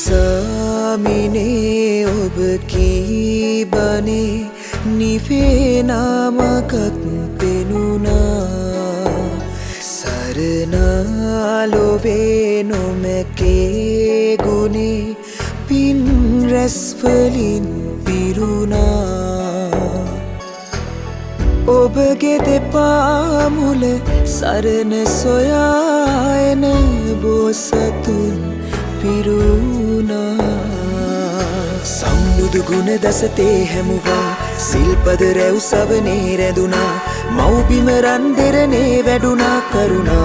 සාමිනේ ඔබ කීබනේ නිවේ නාමකත් පෙනුණා සරණාලොවේ නොමැකේ ගුණේ පින් රැස්වලින් පිරුණා ඔබගේ දෙපා මුල සරණ සොයා එන බෝසතුන් පිරුණා සම්බුදු ගුණ දසතේ හැමුවා සිල්පද රැව් සවනේ රැඳුණා මව්බිම රන් දෙරනේ වැඩුණා කරුණා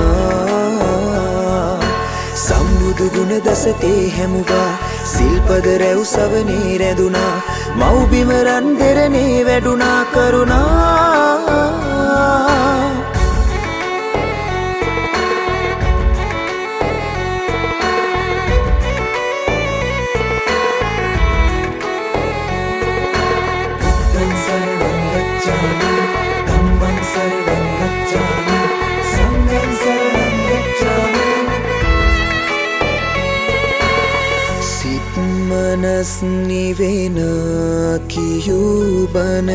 සම්බුදු ගුණ දසතේ හැමුවා සිල්පද රැව් සවනේ රැඳුණා මව්බිම රන් දෙරනේ වැඩුණා කරුණා මනස් නිවෙන කියූබන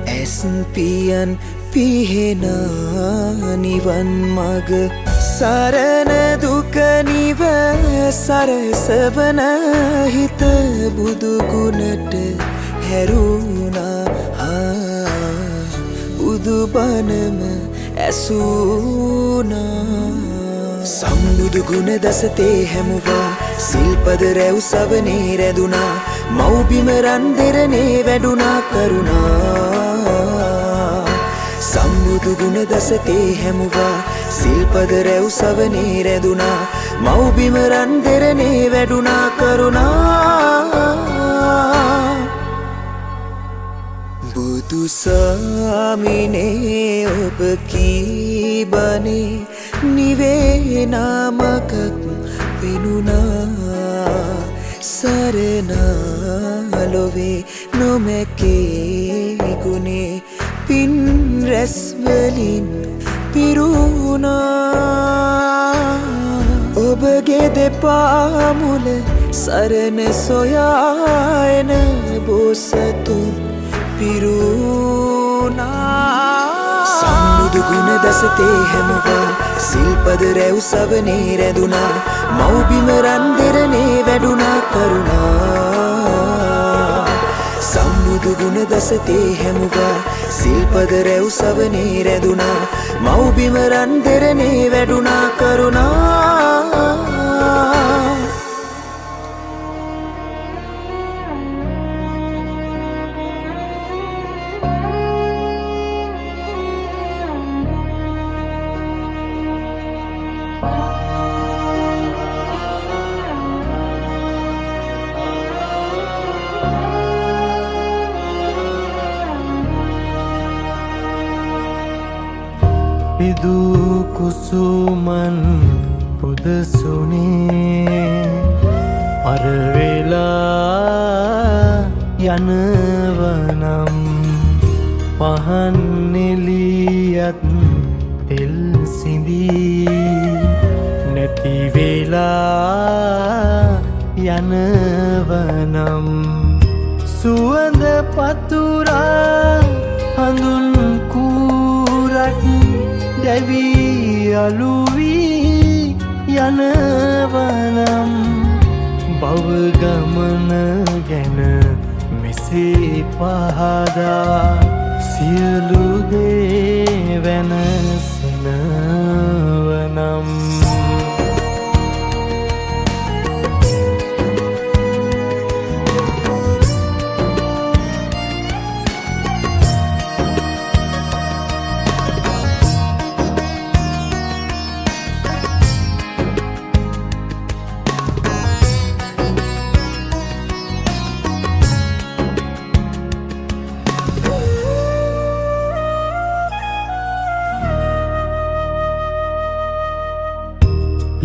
ඇස් පියන් පිහෙන නිවන් මග සරණ දුක නිව සරසවන හිත බුදු ගුණට හැරුණා බුදු බණම ඇසුණා සම්බුදු ගුණ දසතේ හැමුවා සිල්පද රැව් සවනේ රැඳුණා මව්බිම රන් දෙරනේ වැඩුණා කරුණා සම්බුදු ගුණ දසතේ හැමුවා සිල්පද රැව් සවනේ රැඳුණා මව්බිම රන් දෙරනේ වැඩුණා කරුණා බුදු සාමිනේ ඔබ කීබනේ නිවේ නාමකත් පෙනුණා සරණාලොවේ නොමැකේ ගුණේ පින් රැස්වලින් පිරුණා ඔබගේ දෙපා මුල සරණ සොයා එන බෝසතුන් පිරුණා සම්බුදු ගුණ දසතේ හැමුවා සිල්පද රැව් සවනේ රැඳුණා මව්බිම රන් දෙරනේ වැඩුණා කරුණා සම්බුදු ගුණ දසතේ හැමුවා සිල්පද රැව් සවනේ රැඳුණා මව්බිම රන් දෙරනේ වැඩුණා කරුණා පිදු කුසුමන් පුදසුනේ අරවෙලා යනවනම් පහන් නෙලියත් තෙල් සිඳී නැති වෙලා යනවනම් සුවඳ පතුරා හඳුන් කූරක් දැවී අලුවී යනවනම් බව ගමන ගැන මෙසේ පහදා සියලු දේ වෙනසෙනවනම්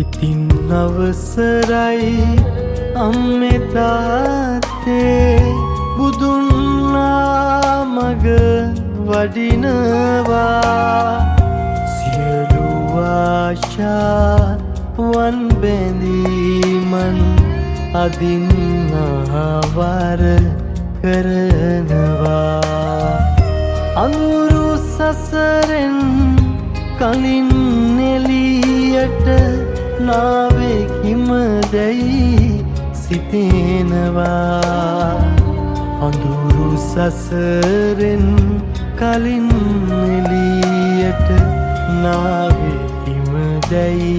ඉතින් අවසරයි අම්මේ තාත්තේ බුදුන්ලා මග වඩිනවා සියලු ආශා වන් බැඳීමන් අදින් ආවර කරනවා අඳුරු සසරෙන් කලින් එළියට නාවේ කිමදැයි සිතෙනවා අඳුරු සසරෙන් කලින් එළියට නාවේ කිමදැයි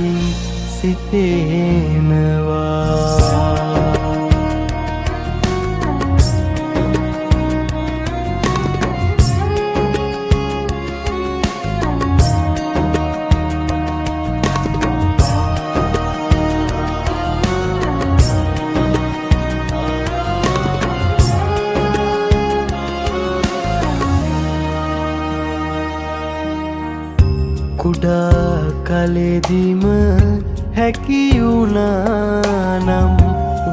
සිතෙනවා කුඩා කලෙදිම හැකියුණානම්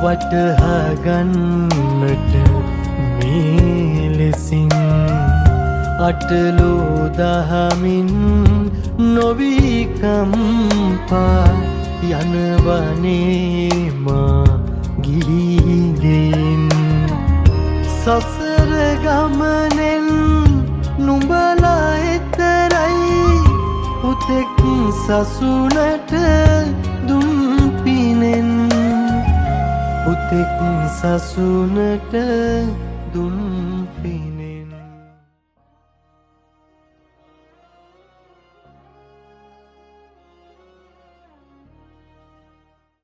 වටහා ගන්නට මේ ලෙසින් අටලෝ දහමින් නොවී කම්පා යනවනේ මා ගිහිගෙන් සසර ගමනෙන් නුඹලා එතරයි උතෙක් සසුනට දුන් පිනෙන් උතෙක් සසුනට දුන් පිනෙන්